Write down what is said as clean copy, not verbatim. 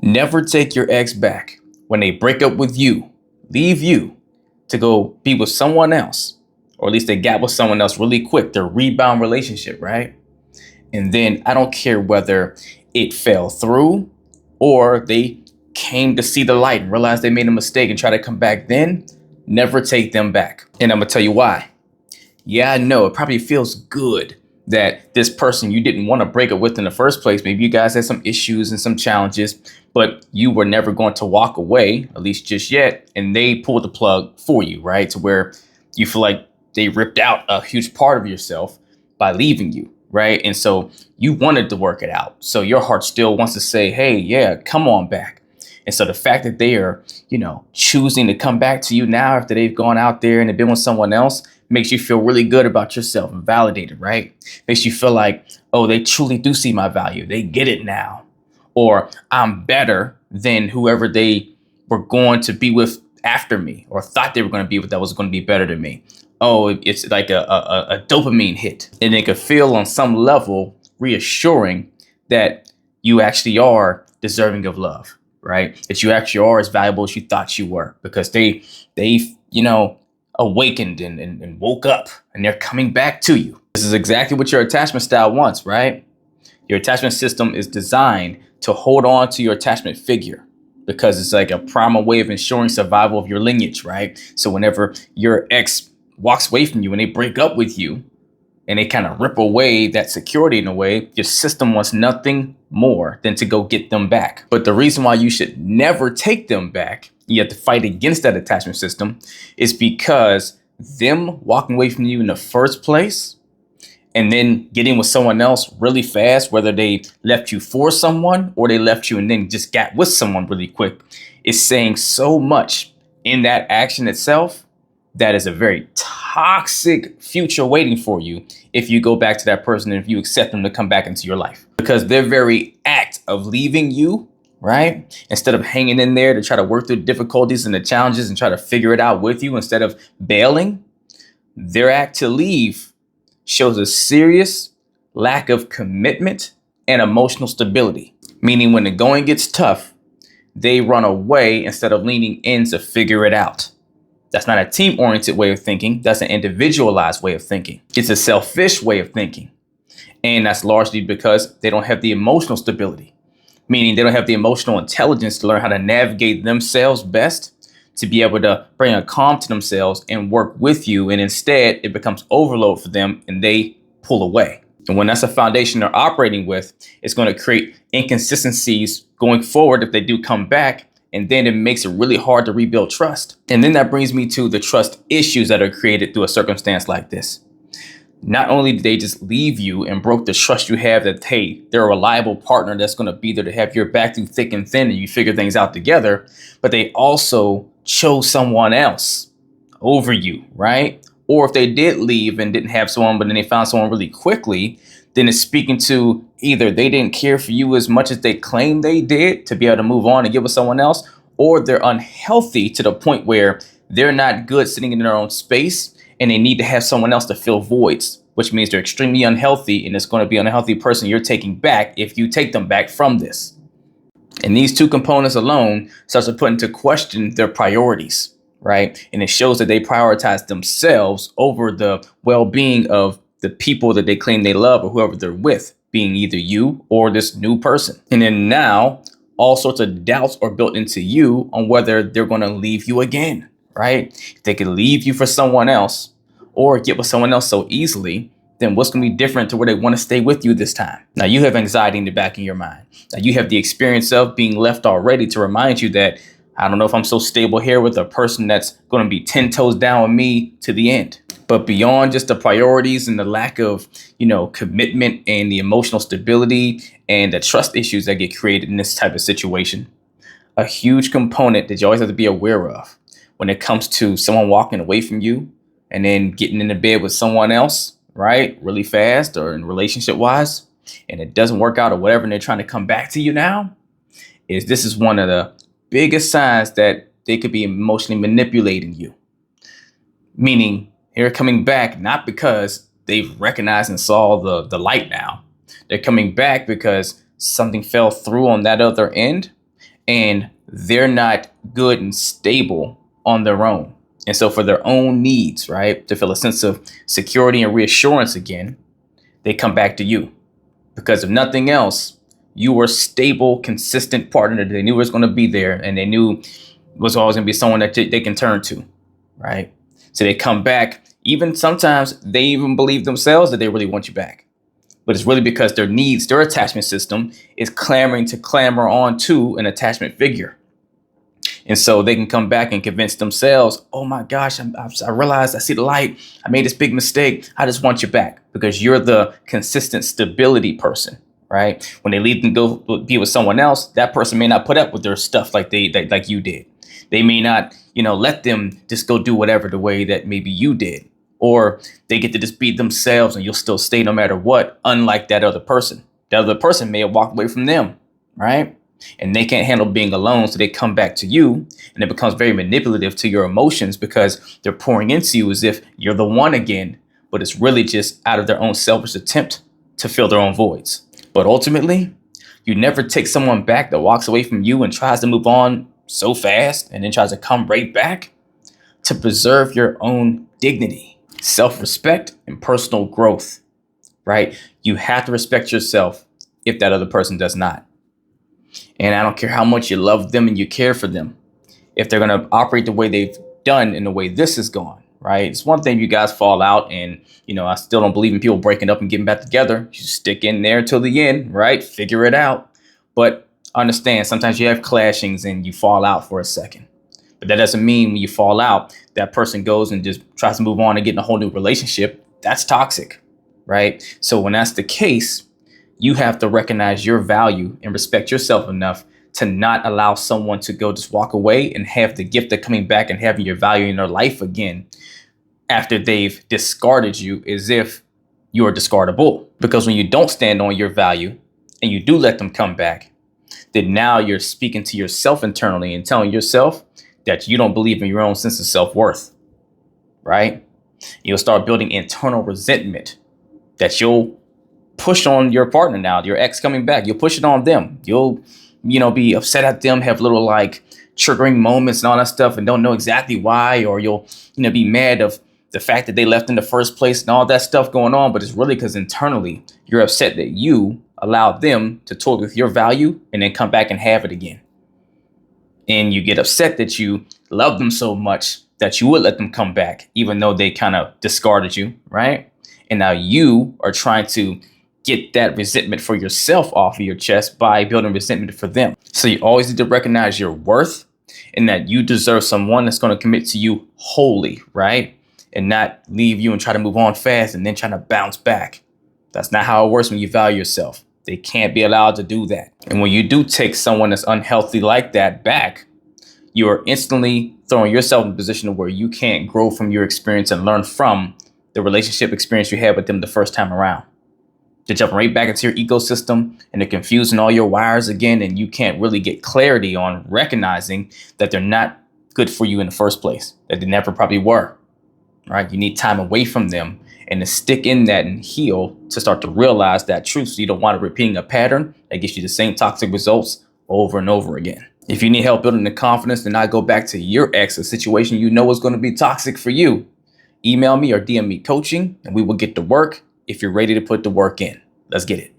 Never take your ex back when they break up with you, leave you to go be with someone else, or at least they got with someone else really quick, their rebound relationship, right? And then I don't care whether it fell through or they came to see the light and realized they made a mistake and try to come back then, never take them back. And I'm gonna tell you why. Yeah, I know it probably feels good that this person you didn't want to break up with in the first place, maybe you guys had some issues and some challenges, but you were never going to walk away, at least just yet, and they pulled the plug for you, right? To where you feel like they ripped out a huge part of yourself by leaving you, right? And so you wanted to work it out. So your heart still wants to say, hey, yeah, come on back. And so the fact that they are, choosing to come back to you now after they've gone out there and they've been with someone else makes you feel really good about yourself and validated, right? Makes you feel like, oh, they truly do see my value. They get it now. Or I'm better than whoever they were going to be with after me or thought they were going to be with that was going to be better than me. Oh, it's like a dopamine hit. And it could feel on some level reassuring that you actually are deserving of love, right? That you actually are as valuable as you thought you were because they awakened and woke up and they're coming back to you. This is exactly what your attachment style wants, right? Your attachment system is designed to hold on to your attachment figure because it's like a primal way of ensuring survival of your lineage, right? So whenever your ex walks away from you and they break up with you and they kind of rip away that security in a way, your system wants nothing more than to go get them back. But the reason why you should never take them back, you have to fight against that attachment system, is because them walking away from you in the first place and then getting with someone else really fast, whether they left you for someone or they left you and then just got with someone really quick, is saying so much in that action itself that is a very toxic future waiting for you if you go back to that person and if you accept them to come back into your life. Because their very act of leaving you, right? Instead of hanging in there to try to work through the difficulties and the challenges and try to figure it out with you instead of bailing, their act to leave shows a serious lack of commitment and emotional stability. Meaning when the going gets tough, they run away instead of leaning in to figure it out. That's not a team-oriented way of thinking. That's an individualized way of thinking. It's a selfish way of thinking. And that's largely because they don't have the emotional stability, meaning they don't have the emotional intelligence to learn how to navigate themselves best, to be able to bring a calm to themselves and work with you. And instead, it becomes overload for them and they pull away. And when that's a foundation they're operating with, it's going to create inconsistencies going forward if they do come back. And then it makes it really hard to rebuild trust. And then that brings me to the trust issues that are created through a circumstance like this. Not only did they just leave you and broke the trust you have that, hey, they're a reliable partner that's going to be there to have your back through thick and thin and you figure things out together, but they also chose someone else over you, right? Or if they did leave and didn't have someone, but then they found someone really quickly, then it's speaking to either they didn't care for you as much as they claimed they did to be able to move on and get with someone else, or they're unhealthy to the point where they're not good sitting in their own space and they need to have someone else to fill voids, which means they're extremely unhealthy and it's going to be an unhealthy person you're taking back if you take them back from this. And these two components alone starts to put into question their priorities, right? And it shows that they prioritize themselves over the well-being of the people that they claim they love or whoever they're with, being either you or this new person. And then now all sorts of doubts are built into you on whether they're going to leave you again, right? If they could leave you for someone else or get with someone else so easily, then what's going to be different to where they want to stay with you this time? Now you have anxiety in the back of your mind. Now you have the experience of being left already to remind you that I don't know if I'm so stable here with a person that's going to be 10 toes down with me to the end. But beyond just the priorities and the lack of, commitment and the emotional stability and the trust issues that get created in this type of situation, a huge component that you always have to be aware of when it comes to someone walking away from you and then getting into bed with someone else, right, really fast or in relationship wise, and it doesn't work out or whatever, and they're trying to come back to you now, is this is one of the biggest signs that they could be emotionally manipulating you. Meaning they're coming back not because they've recognized and saw the light now. They're coming back because something fell through on that other end and they're not good and stable on their own. And so for their own needs, right, to feel a sense of security and reassurance again, they come back to you. Because if nothing else, you were a stable, consistent partner that they knew was going to be there, and they knew was always going to be someone that they can turn to, right? So they come back. Even sometimes they even believe themselves that they really want you back. But it's really because their needs, their attachment system is clamoring to clamor on to an attachment figure. And so they can come back and convince themselves, oh my gosh, I realized, I see the light. I made this big mistake. I just want you back, because you're the consistent stability person, right? When they leave and go be with someone else, that person may not put up with their stuff like like you did. They may not, let them just go do whatever the way that maybe you did, or they get to just be themselves and you'll still stay no matter what, unlike that other person. That other person may have walked away from them, right? And they can't handle being alone, so they come back to you, and it becomes very manipulative to your emotions because they're pouring into you as if you're the one again, but it's really just out of their own selfish attempt to fill their own voids. But ultimately, you never take someone back that walks away from you and tries to move on so fast and then tries to come right back to preserve your own dignity, self-respect, and personal growth, right? You have to respect yourself if that other person does not. And I don't care how much you love them and you care for them, if they're going to operate the way they've done in the way this has gone, right? It's one thing if you guys fall out, and, I still don't believe in people breaking up and getting back together. You stick in there till the end, right? Figure it out. But understand, sometimes you have clashings and you fall out for a second. But that doesn't mean when you fall out, that person goes and just tries to move on and get in a whole new relationship. That's toxic, right? So when that's the case, you have to recognize your value and respect yourself enough to not allow someone to go just walk away and have the gift of coming back and having your value in their life again after they've discarded you as if you're discardable. Because when you don't stand on your value and you do let them come back, then now you're speaking to yourself internally and telling yourself that you don't believe in your own sense of self-worth, right? You'll start building internal resentment that you'll push on your partner now, your ex coming back. You'll push it on them. You'll, be upset at them, have little like triggering moments and all that stuff and don't know exactly why, or you'll, be mad of the fact that they left in the first place and all that stuff going on. But it's really because internally you're upset that you allowed them to toy with your value and then come back and have it again. And you get upset that you love them so much that you would let them come back, even though they kind of discarded you, right? And now you are trying to get that resentment for yourself off of your chest by building resentment for them. So you always need to recognize your worth and that you deserve someone that's going to commit to you wholly, right? And not leave you and try to move on fast and then trying to bounce back. That's not how it works when you value yourself. They can't be allowed to do that. And when you do take someone that's unhealthy like that back, you are instantly throwing yourself in a position where you can't grow from your experience and learn from the relationship experience you had with them the first time around. They're jumping right back into your ecosystem and they're confusing all your wires again. And you can't really get clarity on recognizing that they're not good for you in the first place, that they never probably were, right? You need time away from them and to stick in that and heal to start to realize that truth. So you don't want to repeating a pattern that gets you the same toxic results over and over again. If you need help building the confidence to not go back to your ex, a situation you know is going to be toxic for you, email me or DM me coaching and we will get to work if you're ready to put the work in. Let's get it.